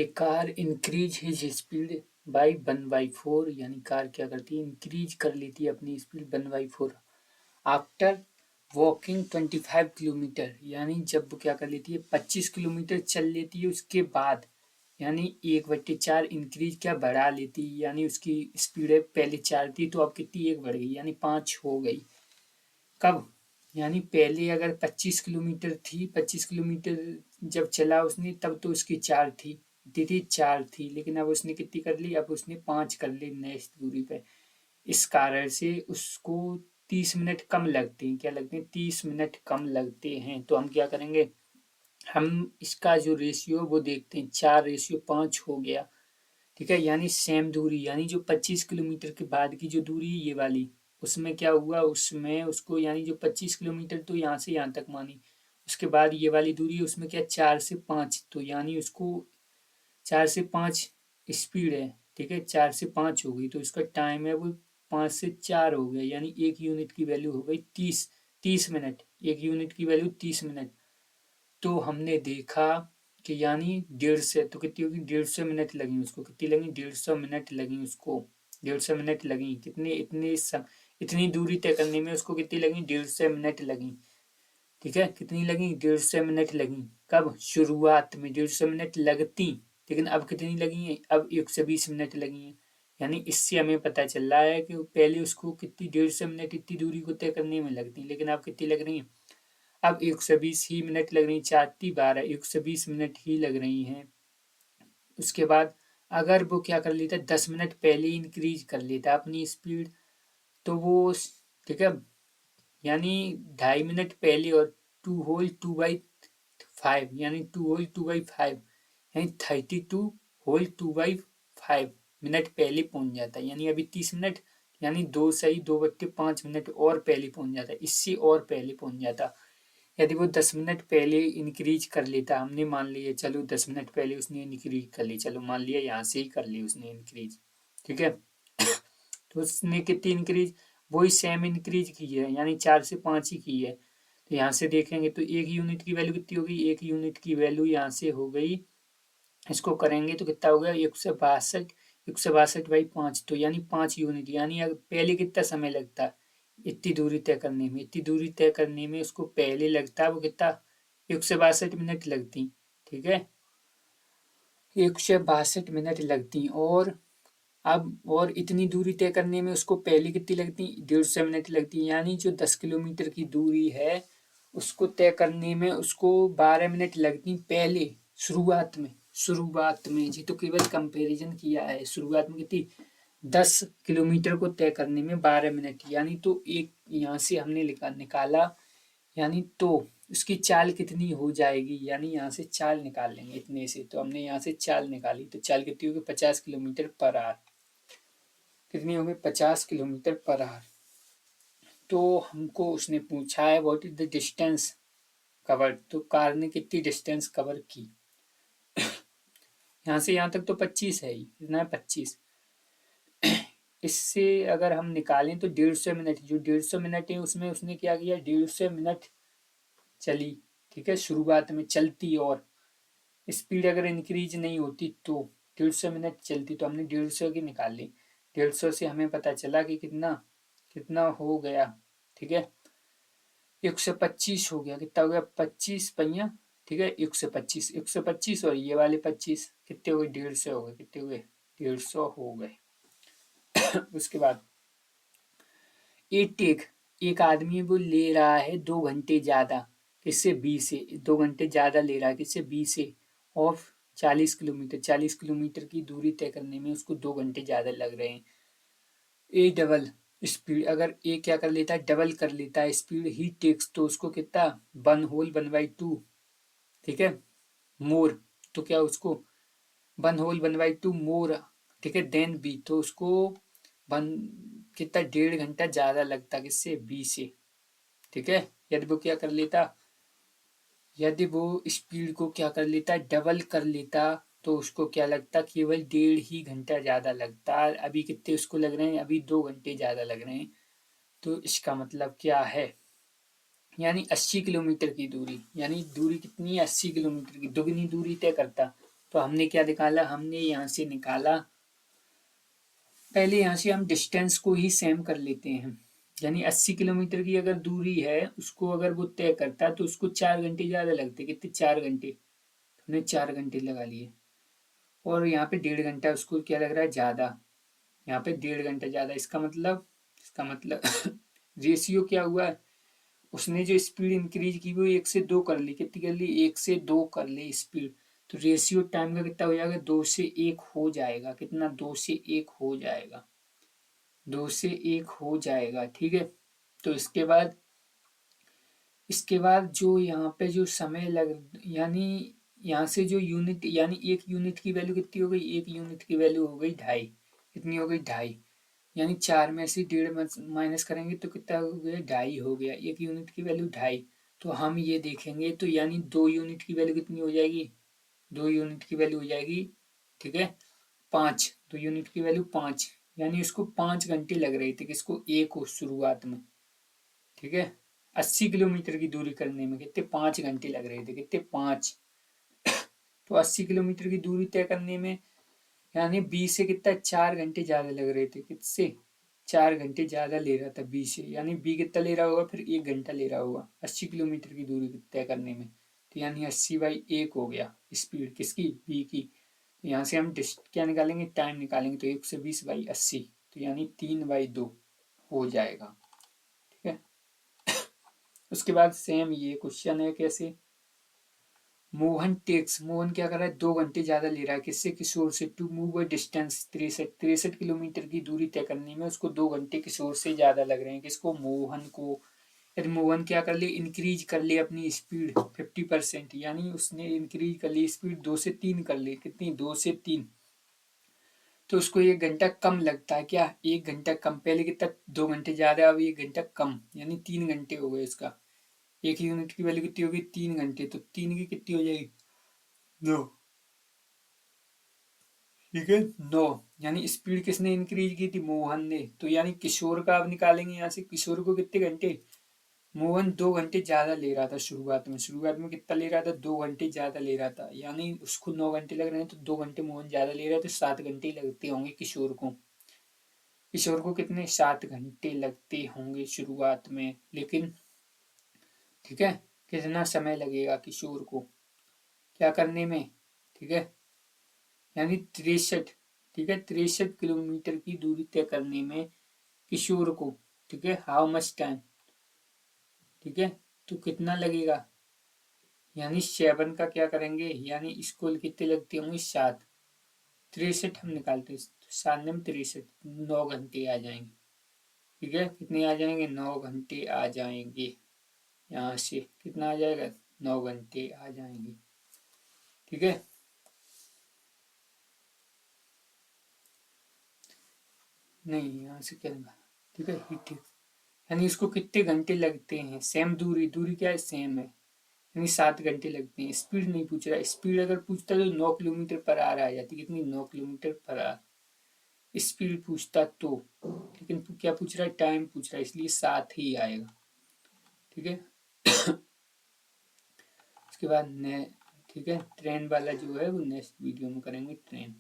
A car increase his speed by 1/4, यानी car क्या करती है, इंक्रीज कर लेती है अपनी स्पीड 1/4 आफ्टर वॉकिंग 25 किलोमीटर, यानी जब वो क्या कर लेती है 25 किलोमीटर चल लेती है उसके बाद, यानी 1/4 इंक्रीज क्या बढ़ा लेती है, यानी उसकी स्पीड है पहले 4 थी तो अब कितनी एक बढ़ गई, यानी 5 हो गई। कब, यानी पहले अगर 25 किलोमीटर थी, 25 किलोमीटर जब चला उसने तब तो उसकी 4 थी, दीदी 4 थी, लेकिन अब उसने कितनी कर ली, अब उसने 5 कर ली नेक्स्ट दूरी पे। इस कारण से उसको 30 मिनट कम लगते हैं, क्या लगते हैं 30 मिनट कम लगते हैं। तो हम क्या करेंगे, हम इसका जो रेशियो वो देखते हैं, 4:5 हो गया, ठीक है। यानी सेम दूरी, यानी जो 25 किलोमीटर के बाद की जो दूरी ये वाली, उसमें क्या हुआ, उसमें उसको यानी जो 25 किलोमीटर तो यहाँ से यहाँ तक मानी, उसके बाद ये वाली दूरी है उसमें क्या 4 से 5, तो यानी उसको 4 से 5 स्पीड है, ठीक है, 4 से 5 हो गई तो इसका टाइम है वो 5 से 4 हो गया, यानी एक यूनिट की वैल्यू हो गई 30 मिनट, एक यूनिट की वैल्यू 30 मिनट। तो हमने देखा कि यानी 150, तो कितनी होगी 150 मिनट लगी उसको, कितनी लगी 150 मिनट लगी उसको, 150 मिनट लगी, कितने इतनी दूरी तय करने में उसको कितनी लगी 150 मिनट लगी, ठीक है। कितनी लगी 150 मिनट लगी, कब शुरुआत में 150 मिनट लगती, लेकिन अब कितनी लगी है, अब 120 मिनट लगी है। यानी इससे हमें पता चल रहा है कि पहले उसको कितनी 150 मिनट इतनी दूरी को तय करने में लगती, लेकिन अब कितनी लग रही है, अब 120 ही मिनट लग रही, 4×12 120 मिनट ही लग रही हैं। उसके बाद अगर वो क्या कर लेता 10 मिनट पहले इंक्रीज कर लेता अपनी स्पीड, तो वो ठीक है, यानी 2.5 मिनट पहले और 2 होल 2/5, यानी 2 होल 2/5, यानी 32 होल 2/5 मिनट पहले पहुंच जाता है। यानी अभी 30 मिनट, यानी 2 सही 2/5 मिनट और पहले पहुंच जाता है, इससे और पहले पहुंच जाता। यदि वो 10 मिनट पहले इंक्रीज कर लेता, हमने मान लिया चलो 10 मिनट पहले उसने इंक्रीज कर ली, चलो मान लिया यहाँ से ही कर ली उसने इंक्रीज, ठीक है। तो उसने कितनी इंक्रीज, वही सेम इंक्रीज की है, यानी 4 से 5 ही की है। तो यहाँ से देखेंगे तो एक यूनिट की वैल्यू कितनी होगी, एक यूनिट की वैल्यू यहाँ से हो गई, इसको करेंगे तो कितना हो गया 162 तो यानी 5 यूनिट, यानी पहले कितना समय लगता इतनी दूरी तय करने में, इतनी दूरी तय करने में उसको पहले लगता वो कितना 162 मिनट लगती, ठीक है, 162 मिनट लगती। और इतनी दूरी तय करने में उसको पहले कितनी लगती 150 मिनट लगती, यानी जो 10 किलोमीटर की दूरी है उसको तय करने में उसको 12 मिनट लगती पहले, शुरुआत में जी, तो केवल कंपैरिजन किया है, शुरुआत में कितनी 10 किलोमीटर को तय करने में 12 मिनट, यानी तो एक यहाँ से हमने निकाला, यानी तो उसकी चाल कितनी हो जाएगी, यानी यहाँ से चाल निकाल लेंगे इतने से, तो हमने यहाँ से चाल निकाली तो चाल कितनी होगी 50 किलोमीटर पर आवर, कितनी होगी 50 किलोमीटर पर आवर। तो हमको उसने पूछा है what is the distance cover, तो कार ने कितनी डिस्टेंस कवर की, यहाँ से यहाँ तक तो 25 है ही, कितना है 25, इससे अगर हम निकालें तो 150 मिनट, जो 150 मिनट है उसमें उसने क्या किया 150 मिनट चली, ठीक है, शुरुआत में चलती, और स्पीड अगर इंक्रीज नहीं होती तो 150 मिनट चलती, तो हमने 150 की निकाल ली, 150 से हमें पता चला कि कितना कितना हो गया, ठीक है, 125 हो गया, कितना हो गया 25 पहिया, ठीक है, 125 और ये वाले 25 कितने हो गए 150 हो गए, कितने हुए 150 हो गए। उसके बाद एक आदमी वो ले रहा है 2 घंटे ज्यादा, किससे 20 से, 2 घंटे ज्यादा ले रहा है किससे 20 से, और 40 किलोमीटर की दूरी तय करने में उसको 2 घंटे ज्यादा लग रहे हैं। ए डबल स्पीड, अगर ए क्या कर लेता है डबल कर लेता है स्पीड ही टेक्स, तो उसको कितना 1/2, ठीक है, मोर, तो क्या उसको 1/2 मोर, ठीक है, देन बी, तो उसको वन कितना 1.5 घंटा ज्यादा लगता किससे बी से, ठीक है। यदि वो क्या कर लेता, यदि वो स्पीड को क्या कर लेता डबल कर लेता, तो उसको क्या लगता केवल 1.5 ही घंटा ज्यादा लगता, अभी कितने उसको लग रहे हैं, अभी 2 घंटे ज्यादा लग रहे हैं। तो इसका मतलब क्या है, यानी 80 किलोमीटर की दूरी, यानी दूरी कितनी है 80 किलोमीटर की, दुगनी दूरी तय करता, तो हमने क्या निकाला, हमने यहाँ से निकाला, पहले यहाँ से हम डिस्टेंस को ही सेम कर लेते हैं। यानी 80 किलोमीटर की अगर दूरी है, उसको अगर वो तय करता है तो उसको 4 घंटे ज़्यादा लगते, कितने, 4 घंटे, तो हमने 4 घंटे लगा लिए। और यहाँ पे 1.5 घंटा उसको क्या लग रहा है ज़्यादा, यहाँ पे 1.5 घंटा ज़्यादा। इसका मतलब रेशियो क्या हुआ है, उसने जो स्पीड इंक्रीज की वो 1 से 2 कर ली, कितनी कर ली, 1 से 2 कर ली स्पीड। तो रेशियो टाइम का कितना हो जाएगा, 2 से 1 हो जाएगा, कितना, 2 से 1 हो जाएगा, 2 से 1 हो जाएगा, ठीक है। तो इसके बाद जो यहाँ पे जो समय लग, यानी यहाँ से जो यूनिट, यानी 1 यूनिट की वैल्यू कितनी हो गई, 1 यूनिट की वैल्यू हो गई 2.5, कितनी हो गई, 2.5। यानी 4 में से 1.5 माइनस करेंगे तो कितना हो गया, 2.5 हो गया, 1 यूनिट की वैल्यू 2.5। तो हम ये देखेंगे तो यानी 2 यूनिट की वैल्यू कितनी हो जाएगी, 2 यूनिट की वैल्यू हो जाएगी, ठीक है, 5। 2 यूनिट की वैल्यू 5, यानी इसको 5 घंटे लग रहे थे, किसको, ए को, शुरुआत में, ठीक है। 80 किलोमीटर की दूरी करने में कितने, 5 घंटे लग रहे थे, कितने, 5। तो 80 किलोमीटर की दूरी तय करने में यानी बी से कितना, 4 घंटे ज्यादा लग रहे थे, किससे, 4 घंटे ज्यादा ले रहा था बी से। यानी बी कितना ले रहा होगा, फिर 1 घंटा ले रहा होगा 80 किलोमीटर की दूरी तय करने में। तो यानी 80/1 हो गया स्पीड, किसकी, बी की। तो यहाँ से हम क्या निकालेंगे, टाइम निकालेंगे, तो 120/80, तो यानी 3/2 हो जाएगा, ठीक है। उसके बाद सेम ये क्वेश्चन है, कैसे, मोहन क्या कर रहा है, 2 घंटे ज्यादा ले रहा है, किससे, किशोर से, to move a distance 63 kilometre की दूरी तय करने में उसको 2 घंटे किशोर से ज्यादा लग रहे हैं, किसको, मोहन को। यदि मोहन क्या कर ले, इंक्रीज कर ले अपनी स्पीड 50%, यानी उसने इंक्रीज कर ली स्पीड 2 से 3 कर ली, कितनी, 2 से 3। तो उसको 1 घंटा कम लगता है, क्या, 1 घंटा कम, पहले कितना, 2 घंटे ज्यादा, अब 1 घंटा कम, यानी 3 घंटे हो गए इसका। 1 यूनिट की वैल्यू कितनी होगी, 3 घंटे, तो 3 की कितनी हो जाएगी, 9, ठीक है, 9। यानी स्पीड किसने इंक्रीज की थी, मोहन ने। तो यानी किशोर का अब निकालेंगे यहाँ से, किशोर को कितने घंटे, मोहन 2 घंटे ज्यादा ले रहा था शुरुआत में कितना ले रहा था, 2 घंटे ज्यादा ले रहा था, यानी उसको 9 घंटे लग रहे हैं, तो 2 घंटे मोहन ज्यादा ले रहा है, तो 7 घंटे लगते होंगे किशोर को। किशोर को कितने, 7 घंटे लगते होंगे शुरुआत में, लेकिन, ठीक है, कितना समय लगेगा किशोर को क्या करने में, ठीक है, यानी 63, ठीक है, 63 किलोमीटर की दूरी तय करने में किशोर को, ठीक है, हाउ मच टाइम, ठीक है, तो कितना लगेगा, यानी 7 का क्या करेंगे, यानी इसको कितने लगते होंगे, 7, 63 हम निकालते हैं, 7 में 63, 9 घंटे आ जाएंगे, ठीक है, कितने आ जाएंगे, 9 घंटे आ जाएंगे, यहाँ से कितना आ जाएगा, 9 घंटे आ जाएंगे, ठीक है। नहीं, यहाँ से क्या होगा, ठीक है, ठीक, यानी इसको कितने घंटे लगते हैं, सेम दूरी क्या है, सेम है, यानी 7 घंटे लगते हैं। स्पीड नहीं पूछ रहा, स्पीड अगर पूछता तो 9 किलोमीटर पर आवर आ जाती, कितनी, 9 किलोमीटर पर आवर स्पीड पूछता तो, लेकिन क्या पूछ रहा है, टाइम पूछ रहा है, इसलिए 7 ही आएगा, ठीक है। उसके बाद ने, ठीक है, ट्रेन वाला जो है वो नेक्स्ट वीडियो में करेंगे, ट्रेन।